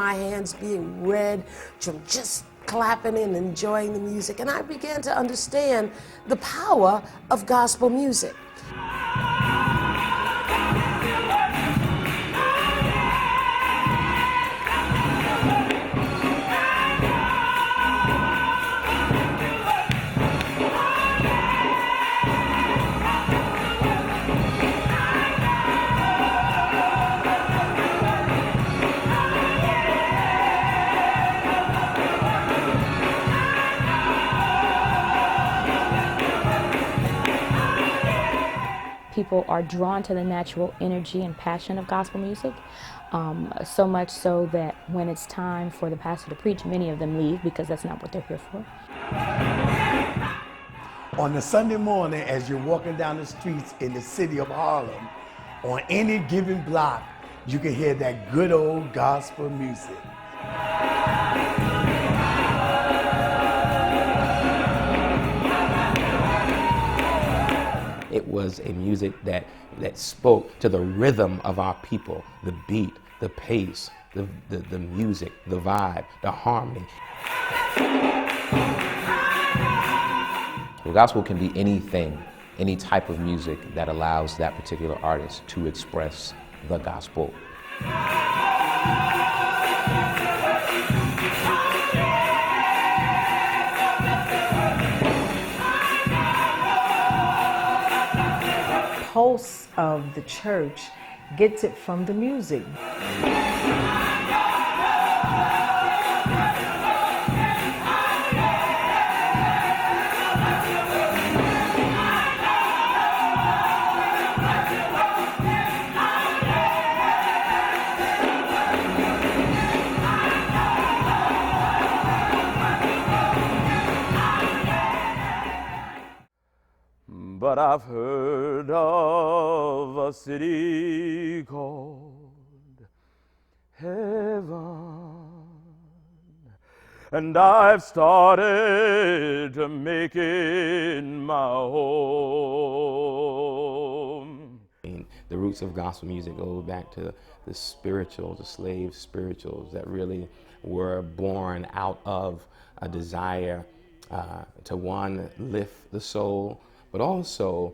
my hands being red from just clapping and enjoying the music. And I began to understand the power of gospel music. People are drawn to the natural energy and passion of gospel music, so much so that when it's time for the pastor to preach, many of them leave because that's not what they're here for. On a Sunday morning, as you're walking down the streets in the city of Harlem, on any given block, you can hear that good old gospel music. It was a music that spoke to the rhythm of our people, the beat, the pace, the music, the vibe, the harmony. The gospel can be anything, any type of music that allows that particular artist to express the gospel. Pulse of the church gets it from the music. But I've heard of a city called heaven, and I've started to make it my home. The roots of gospel music go back to the spirituals, the slave spirituals that really were born out of a desire to, one, lift the soul, but also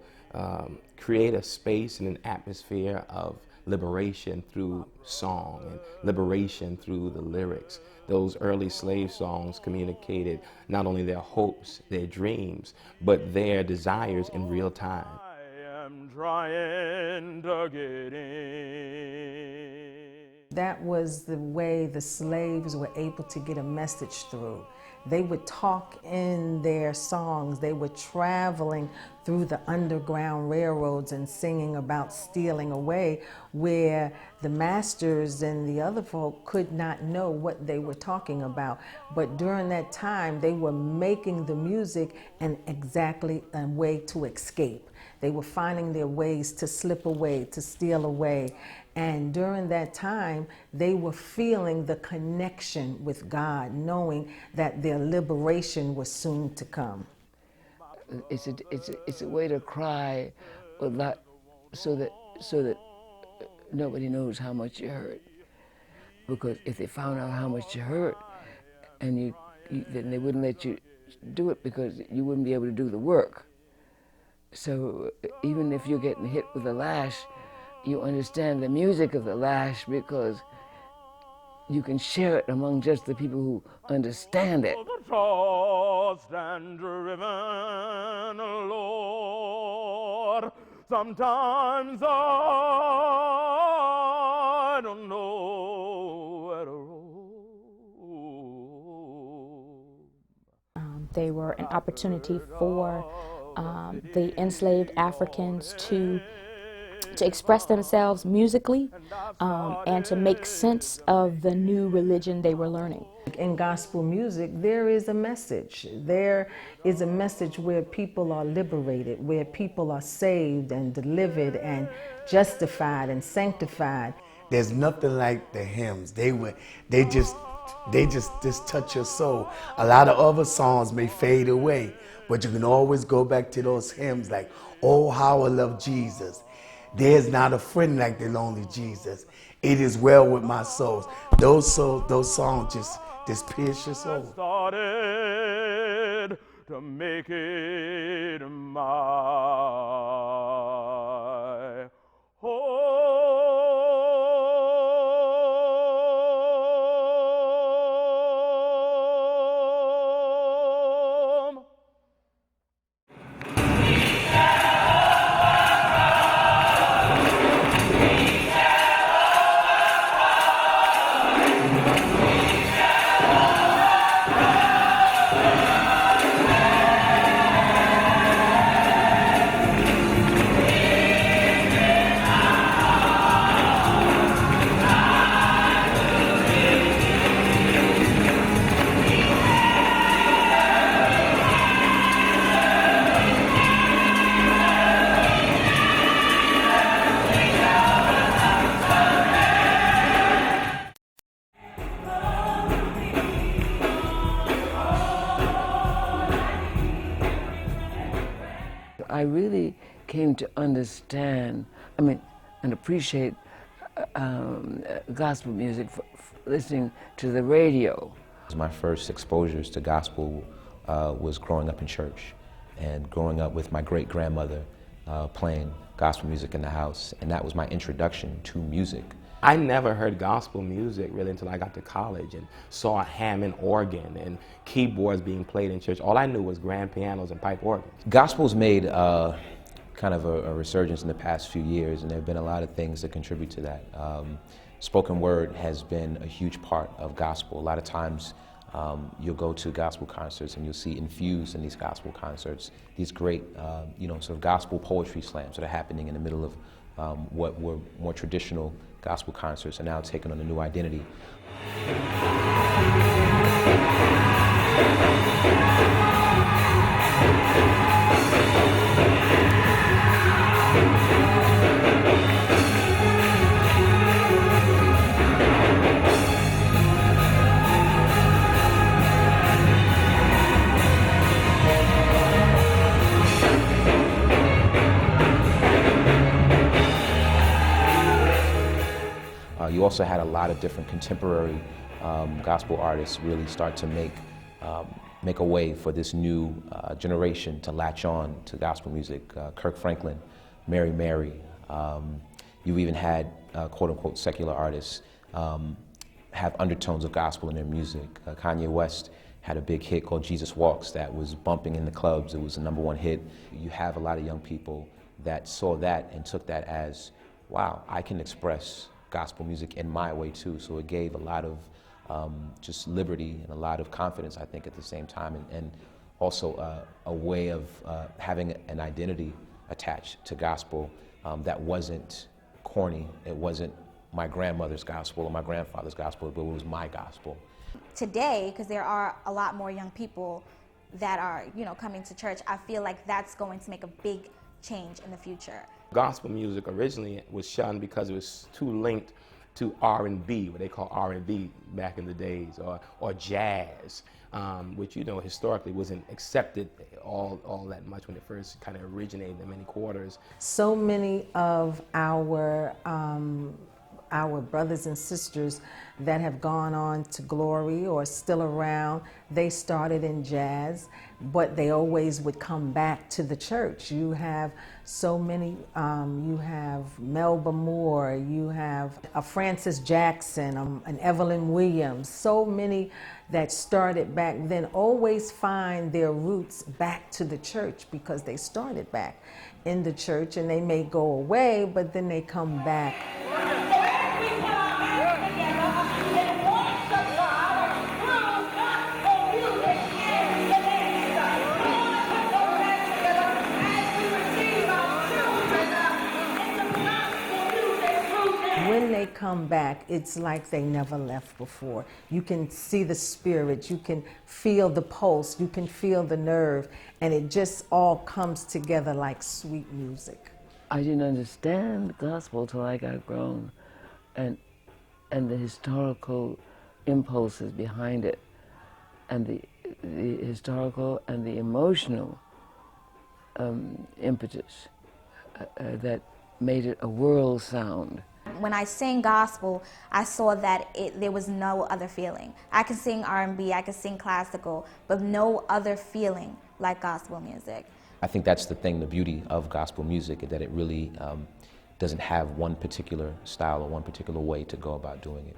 create a space and an atmosphere of liberation through song and liberation through the lyrics. Those early slave songs communicated not only their hopes, their dreams, but their desires in real time. I am trying to get in. That was the way the slaves were able to get a message through. They would talk in their songs. They were traveling through the Underground Railroads and singing about stealing away, where the masters and the other folk could not know what they were talking about. But during that time, they were making the music and exactly a way to escape. They were finding their ways to slip away, to steal away. And during that time, they were feeling the connection with God, knowing that their liberation was soon to come. It's a way to cry a lot, so that nobody knows how much you hurt. Because if they found out how much you hurt, and then they wouldn't let you do it because you wouldn't be able to do the work. So even if you're getting hit with a lash, you understand the music of the lash because you can share it among just the people who understand it. Tossed and driven, Lord, sometimes I don't know where to roam. They were an opportunity for the enslaved Africans to express themselves musically and to make sense of the new religion they were learning. In gospel music, there is a message. There is a message where people are liberated, where people are saved and delivered and justified and sanctified. There's nothing like the hymns. They just touch your soul. A lot of other songs may fade away, but you can always go back to those hymns like, "Oh, how I love Jesus." There's not a friend like the lonely Jesus. It is well with my soul. Those songs just pierce your soul. Started to make it my home. I really came to understand, and appreciate gospel music listening to the radio. My first exposures to gospel was growing up in church and growing up with my great-grandmother playing gospel music in the house, and that was my introduction to music. I never heard gospel music really until I got to college and saw a Hammond organ and keyboards being played in church. All I knew was grand pianos and pipe organs. Gospel's made kind of a resurgence in the past few years, and there have been a lot of things that contribute to that. Spoken word has been a huge part of gospel. A lot of times you'll go to gospel concerts and you'll see infused in these gospel concerts these great sort of gospel poetry slams that are happening in the middle of what were more traditional gospel concerts are now taking on a new identity. You also had a lot of different contemporary gospel artists really start to make a way for this new generation to latch on to gospel music. Kirk Franklin, Mary Mary. You even had quote-unquote secular artists have undertones of gospel in their music. Kanye West had a big hit called Jesus Walks that was bumping in the clubs. It was a #1 hit. You have a lot of young people that saw that and took that as, wow, I can express gospel music in my way too. So it gave a lot of just liberty and a lot of confidence, I think, at the same time, and also a way of having an identity attached to gospel that wasn't corny. It wasn't my grandmother's gospel or my grandfather's gospel, but it was my gospel. Today, because there are a lot more young people that are, coming to church, I feel like that's going to make a big change in the future. Gospel music originally was shunned because it was too linked to R&B, what they call R&B back in the days, or jazz, which historically wasn't accepted all that much when it first kind of originated in many quarters. So many of our brothers and sisters that have gone on to glory or still around, they started in jazz, but they always would come back to the church. You have so many, you have Melba Moore, you have a Francis Jackson, an Evelyn Williams, so many that started back then always find their roots back to the church because they started back in the church, and they may go away, but then they come back. When they come back, it's like they never left before. You can see the spirit, you can feel the pulse, you can feel the nerve, and it just all comes together like sweet music. I didn't understand the gospel till I got grown, and the historical impulses behind it, and the historical and the emotional impetus that made it a world sound. When I sang gospel, I saw that there was no other feeling. I could sing R&B, I could sing classical, but no other feeling like gospel music. I think that's the thing, the beauty of gospel music, is that it really doesn't have one particular style or one particular way to go about doing it.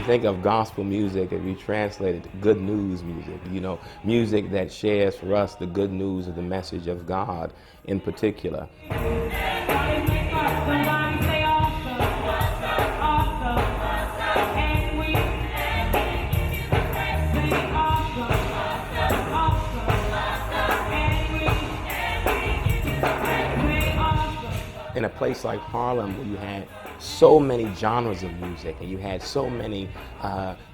Think of gospel music, if you translate it to good news music, music that shares for us the good news of the message of God in particular. In a place like Harlem, where you had so many genres of music and you had so many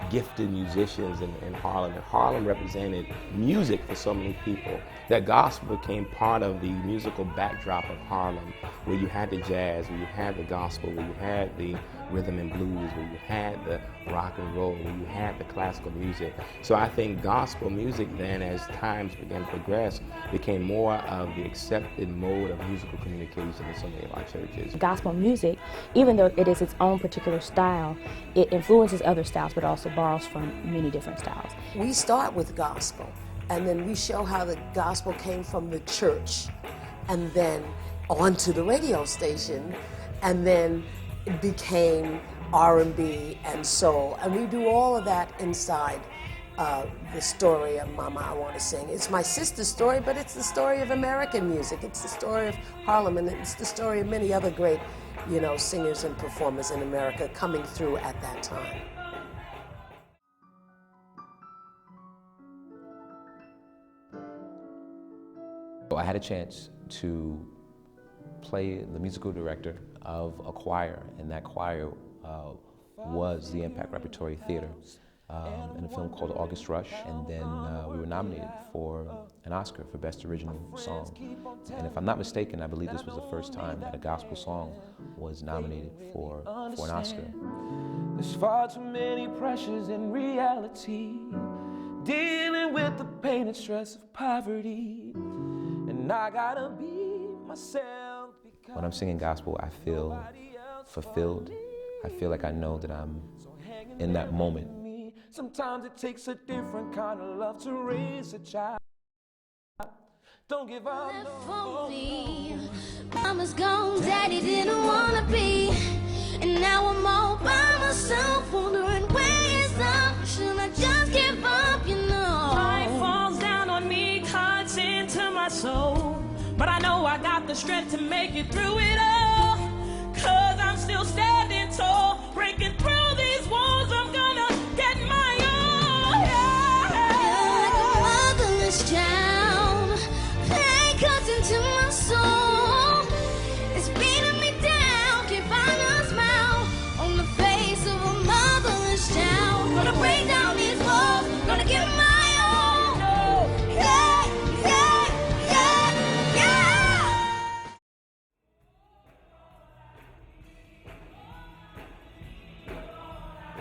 gifted musicians in Harlem, and Harlem represented music for so many people, that gospel became part of the musical backdrop of Harlem, where you had the jazz, where you had the gospel, where you had the rhythm and blues, where you had the rock and roll, where you had the classical music. So I think gospel music then, as times began to progress, became more of the accepted mode of musical communication in so many of our churches. Gospel music, even though it is its own particular style, it influences other styles, but also borrows from many different styles. We start with gospel, and then we show how the gospel came from the church, and then onto the radio station, and then it became R&B and soul. And we do all of that inside the story of Mama, I Want to Sing. It's my sister's story, but it's the story of American music. It's the story of Harlem, and it's the story of many other great, singers and performers in America coming through at that time. I had a chance to play the musical director of a choir, and that choir was the Impact Repertory Theater. in a film called August Rush, and then we were nominated for an Oscar for Best Original Song. And if I'm not mistaken, I believe this was the first time that a gospel song was nominated for an Oscar. There's far too many pressures in reality, dealing with the pain and stress of poverty, and I gotta be myself. When I'm singing gospel, I feel fulfilled. I feel like I know that I'm in that moment. Sometimes it takes a different kind of love to raise a child. Don't give up for me. Mama's gone, daddy didn't wanna be, and now I'm all by myself, wondering where is up. Should I just give up, you know? Life falls down on me, cuts into my soul, but I know I got the strength to make it through it all, 'cause I'm still standing tall, breaking through these walls. I'm gonna get my own. You're like a motherless child, pain cuts into my soul. It's beating me down, can't find a smile on the face of a motherless child. Gonna break down these walls, gonna get my own. Yeah, yeah, yeah, yeah.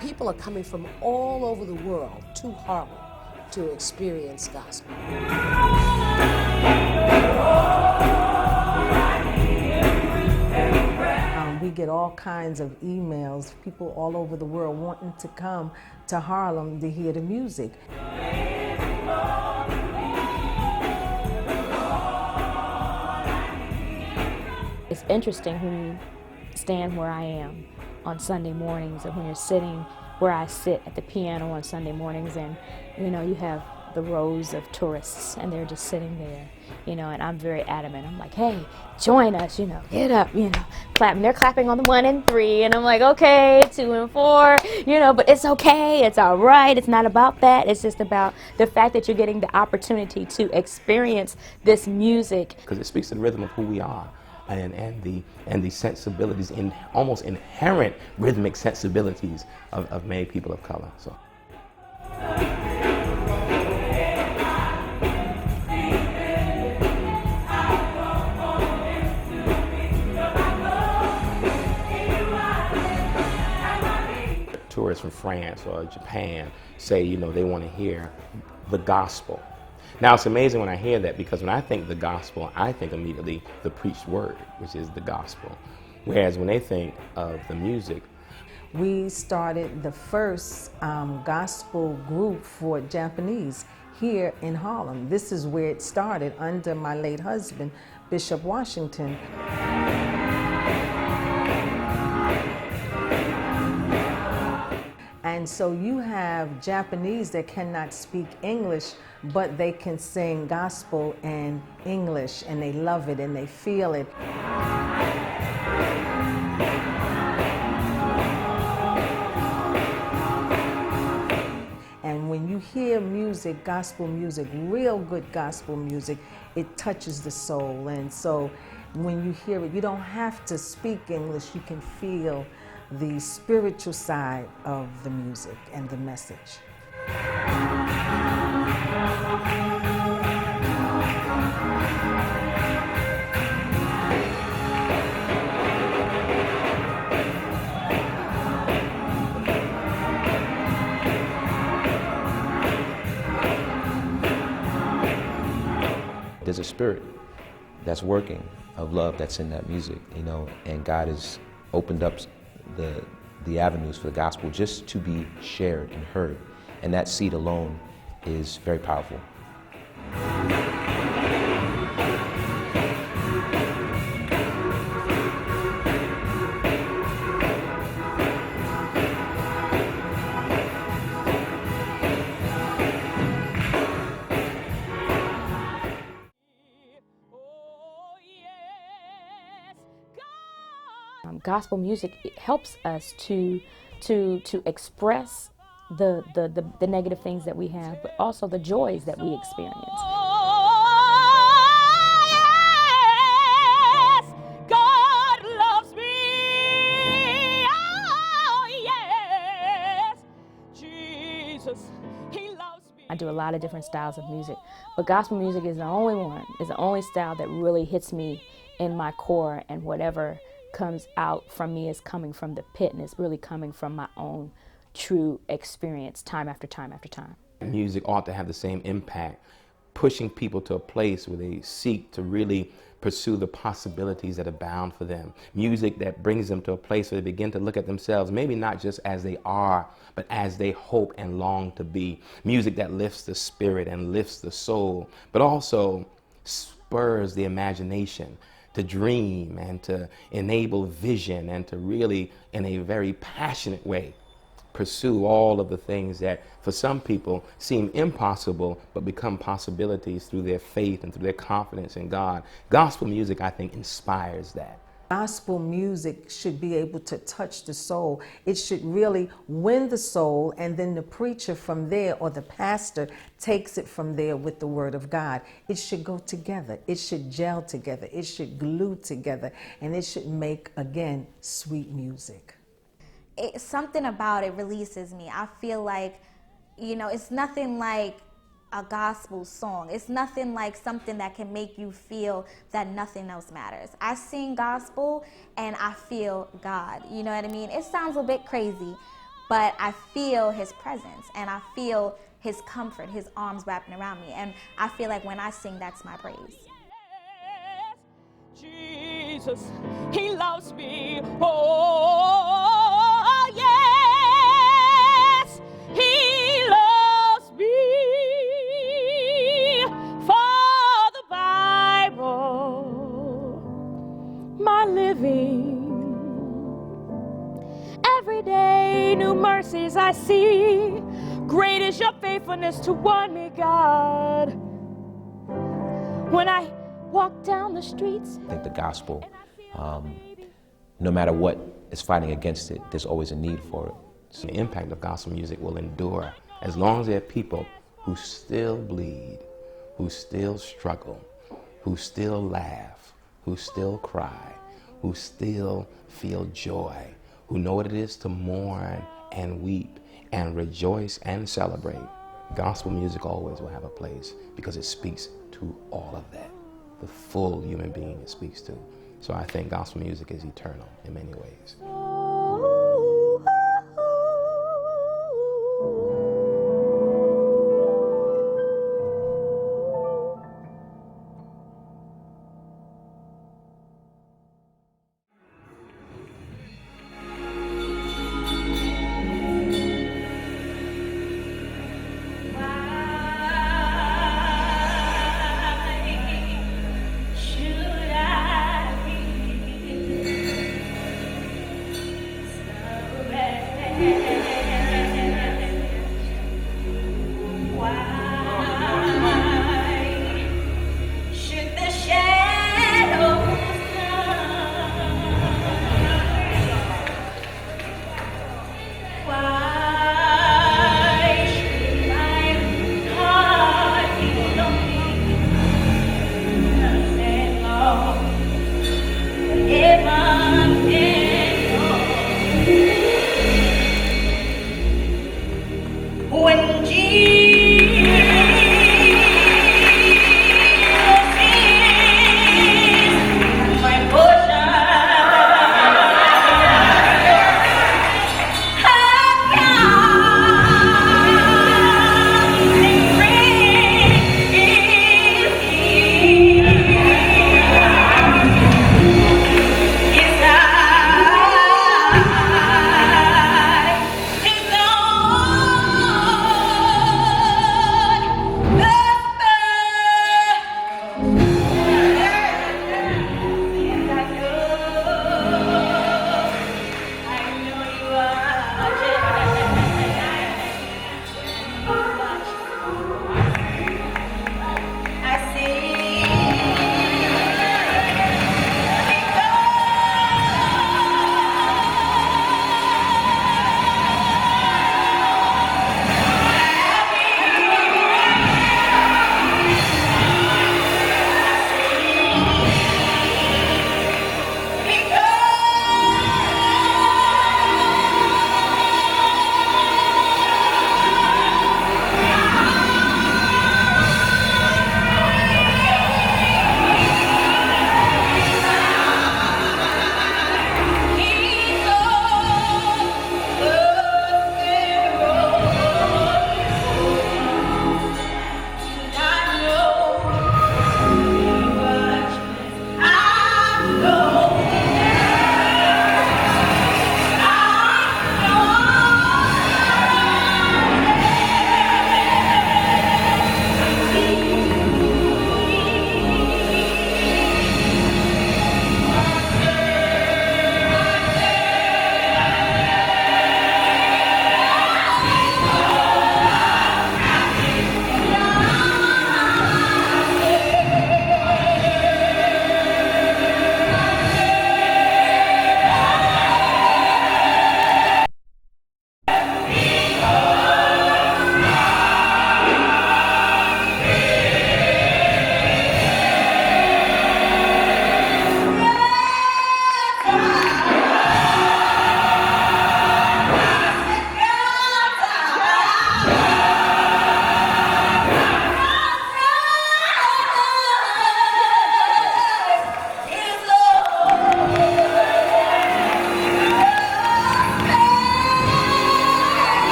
People are coming from all over the world to Harlem to experience gospel. We get all kinds of emails, people all over the world wanting to come to Harlem to hear the music. It's interesting when you stand where I am on Sunday mornings, or when you're sitting where I sit at the piano on Sunday mornings, and you have the rows of tourists and they're just sitting there, and I'm very adamant. I'm like, hey, join us, get up, clap. And they're clapping on the 1 and 3, and I'm like, okay, 2 and 4, but it's okay, it's all right. It's not about that. It's just about the fact that you're getting the opportunity to experience this music. Because it speaks to the rhythm of who we are. And the sensibilities, almost inherent rhythmic sensibilities of many people of color. So. Tourists from France or Japan say, they want to hear the gospel. Now, it's amazing when I hear that, because when I think the gospel, I think immediately the preached word, which is the gospel. Whereas when they think of the music, we started the first gospel group for Japanese here in Harlem. This is where it started, under my late husband, Bishop Washington. And so you have Japanese that cannot speak English, but they can sing gospel in English, and they love it and they feel it. And when you hear music, gospel music, real good gospel music, it touches the soul. And so when you hear it, you don't have to speak English, you can feel the spiritual side of the music and the message. There's a spirit that's working of love that's in that music, and God has opened up the avenues for the gospel just to be shared and heard, and that seed alone is very powerful. Gospel music, it helps us to express the negative things that we have, but also the joys that we experience. Yes, God loves me. Oh, yes, Jesus do a lot of different styles of music, but gospel music is the only one, is the only style that really hits me in my core, and whatever comes out from me is coming from the pit, and it's really coming from my own true experience time after time after time. Music ought to have the same impact, pushing people to a place where they seek to really pursue the possibilities that abound for them. Music that brings them to a place where they begin to look at themselves, maybe not just as they are, but as they hope and long to be. Music that lifts the spirit and lifts the soul, but also spurs the imagination to dream and to enable vision and to really, in a very passionate way, pursue all of the things that for some people seem impossible but become possibilities through their faith and through their confidence in God. Gospel music, I think, inspires that. Gospel music should be able to touch the soul. It should really win the soul, and then the preacher from there, or the pastor, takes it from there with the word of God. It should go together. It should gel together. It should glue together, and it should make, again, sweet music. Something about it releases me. I feel like, it's nothing like a gospel song. It's nothing like something that can make you feel that nothing else matters. I sing gospel and I feel God. You know what I mean? It sounds a bit crazy, but I feel his presence and I feel his comfort, his arms wrapping around me. And I feel like when I sing, that's my praise. Jesus, he loves me. Oh, yes, he loves me. For the Bible, my living. Every day, new mercies I see. Great is your faithfulness toward me, God. When I walk down the streets. I think the gospel, no matter what is fighting against it, there's always a need for it. So the impact of gospel music will endure as long as there are people who still bleed, who still struggle, who still laugh, who still cry, who still feel joy, who know what it is to mourn and weep and rejoice and celebrate. Gospel music always will have a place because it speaks to all of that, the full human being it speaks to. So I think gospel music is eternal in many ways.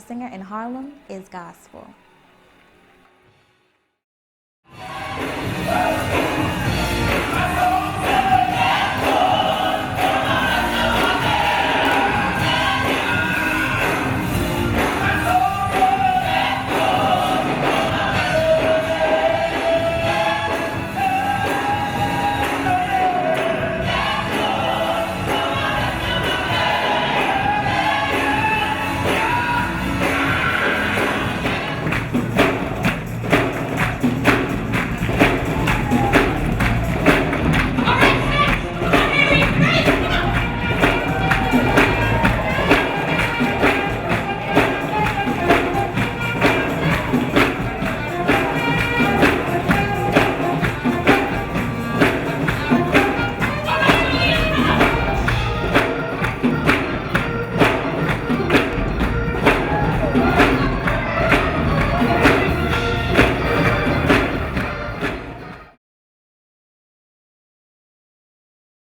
singer, and Harlem is Gospel.